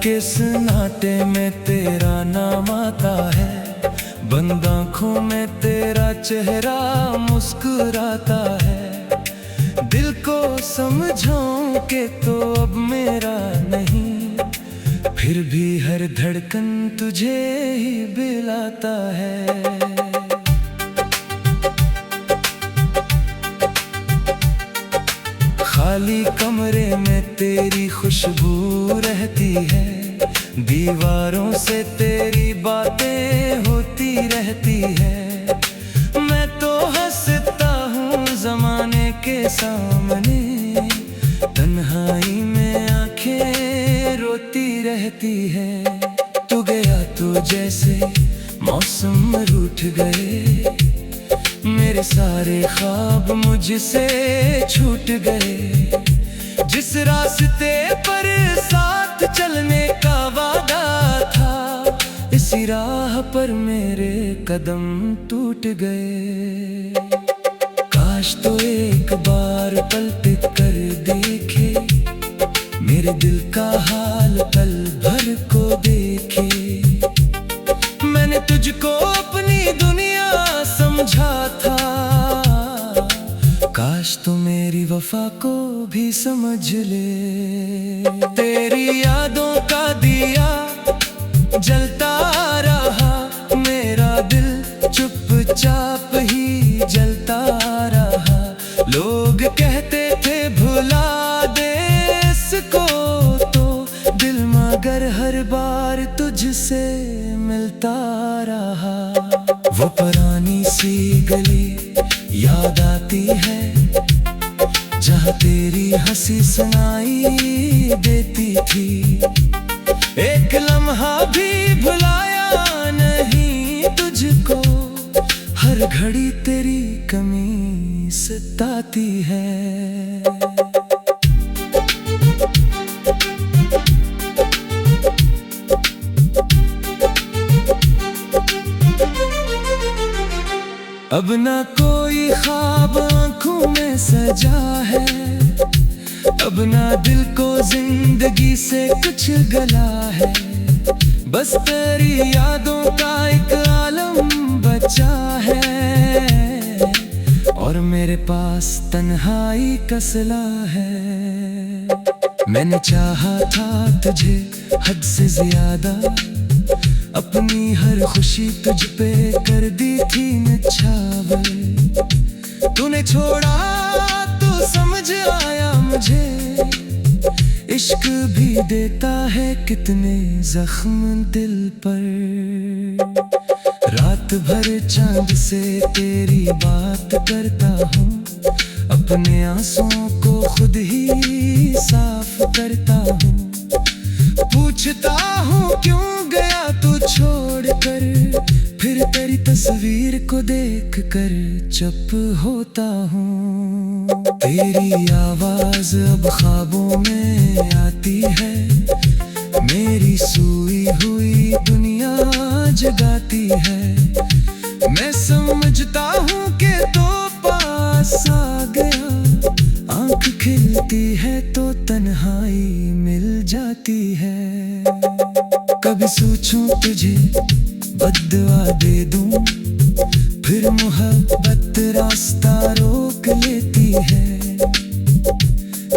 के सन्नाटे में तेरा नाम आता है, बंद आँखों में तेरा चेहरा मुस्कुराता है। दिल को समझाऊं के तो अब मेरा नहीं, फिर भी हर धड़कन तुझे ही बुलाता है। खाली कमरे में तेरी खुशबू रहती है, दीवारों से तेरी बातें होती रहती है। मैं तो हंसता हूँ ज़माने के सामने, तन्हाई में आंखें रोती रहती है। तू गया तो जैसे मौसम रूठ गए, मेरे सारे ख्वाब मुझसे छूट गए। जिस रास्ते पर साथ चलने का वादा था, इसी राह पर मेरे कदम टूट गए। काश तो एक बार पलट कर देखे, मेरे दिल का हाल पल भर को देखे। मैंने तुझको अपनी दुनिया समझा था, काश तो मेरी वफा को भी समझ ले। तेरी यादों का दिया जलता रहा, मेरा दिल चुपचाप ही जलता रहा। लोग कहते थे भुला दे इसको तो दिल, मगर हर बार तुझसे मिलता रहा। वो पुरानी सी गली याद आती है, जहाँ तेरी हंसी सुनाई देती थी। एक लम्हा भी भुलाया नहीं तुझको, हर घड़ी तेरी कमी सताती है। अब ना कोई ख्वाब आँखों में सजा है, अब ना दिल को जिंदगी से कुछ गला है। बस तेरी यादों का एक आलम बचा है, और मेरे पास तन्हाई का सिला है। मैंने चाहा था तुझे हद से ज्यादा, अपनी हर खुशी तुझ पे कर दी थी निछावर। तूने छोड़ा तो समझ आया मुझे, इश्क भी देता है कितने जख्म दिल पर। रात भर चांद से तेरी बात करता हूँ, अपने आंसुओं को खुद ही साफ करता हूँ। पूछता हूँ क्यों गया तू छोड़कर, फिर तेरी तस्वीर को देख कर चुप होता हूँ। तेरी आवाज अब ख्वाबों में आती है, मेरी सोई हुई दुनिया जगाती है। मैं समझता हूँ कि तो पास आ गया, आँख खिलती है तो तन्हाई मिल जाती है। कभी सोचूं तुझे बद्दुआ दे दूं, फिर मोहब्बत रास्ता रोक लेती है।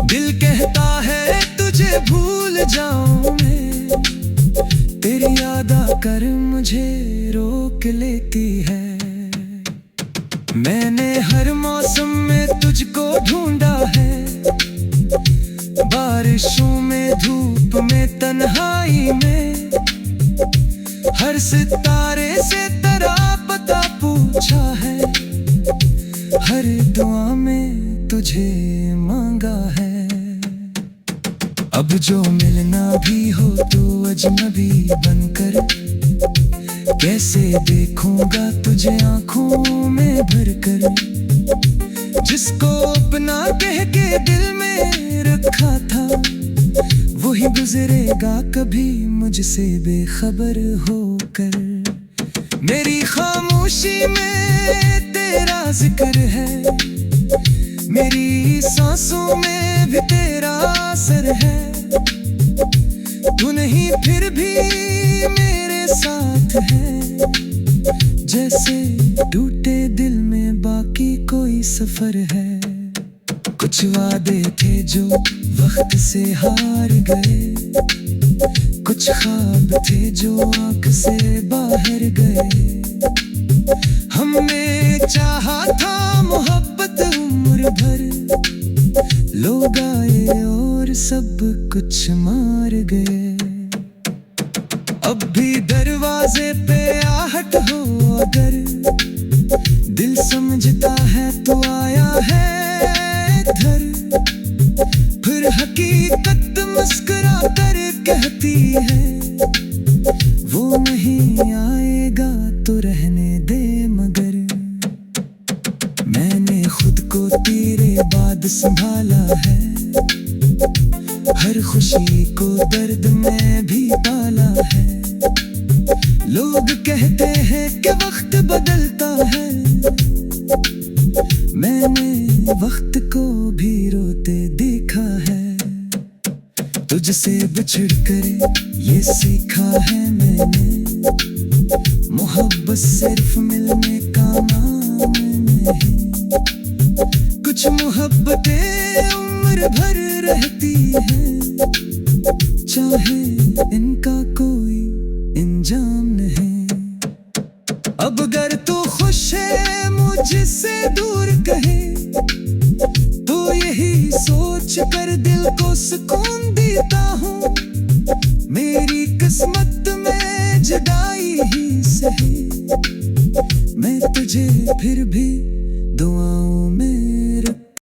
दिल कहता है तुझे भूल जाऊं मैं, तेरी याद आकर मुझे रोक लेती है। मैंने हर मौसम में तुझको ढूंढा है, बारिशों में धूप में तन्हाई में। हर सितारे से तेरा पता पूछा है, हर दुआ में तुझे मांगा है। अब जो मिलना भी हो तो अजनबी बनकर, कैसे देखूंगा तुझे आंखों में भर कर, जिसको अपना कह के दिल में रखा था, वही गुजरेगा कभी मुझसे बेखबर होकर। मेरी खामोशी में तेरा जिक्र है, मेरी सांसों में भी तेरा असर है। तू नहीं फिर भी मेरे साथ है, जैसे टूटे दिल में बाकी कोई सफर है। कुछ वादे थे जो वक्त से हार गए, कुछ ख्वाब थे जो आँख से बाहर गए। हमने चाहा था मोहब्बत उम्र भर, लोग आए और सब कुछ मार गए। अब भी दरवाजे पे आहट हो अगर, दिल समझता है तो आया है इधर। फिर हकीकत मुस्कुरा कर कहती है, वो नहीं आएगा तो रहने दे मगर। मैंने खुद को तेरे बाद संभाला है, हर खुशी को दर्द में भी पाला है। लोग कहते हैं कि वक्त बदलता है, मैंने वक्त को भी रोते देखा है। तुझसे बिछड़ कर ये सीखा है मैंने, मोहब्बत सिर्फ मिलने का नाम नहीं। कुछ मोहब्बतें उम्र भर रहती हैं, चाहे इनका कोई इंजाम नहीं। अब अगर तू खुश है मुझसे दूर कहे, तो यही सोच कर दिल को सुकून देता हूँ। मेरी किस्मत में जुदाई ही सही, मैं तुझे फिर भी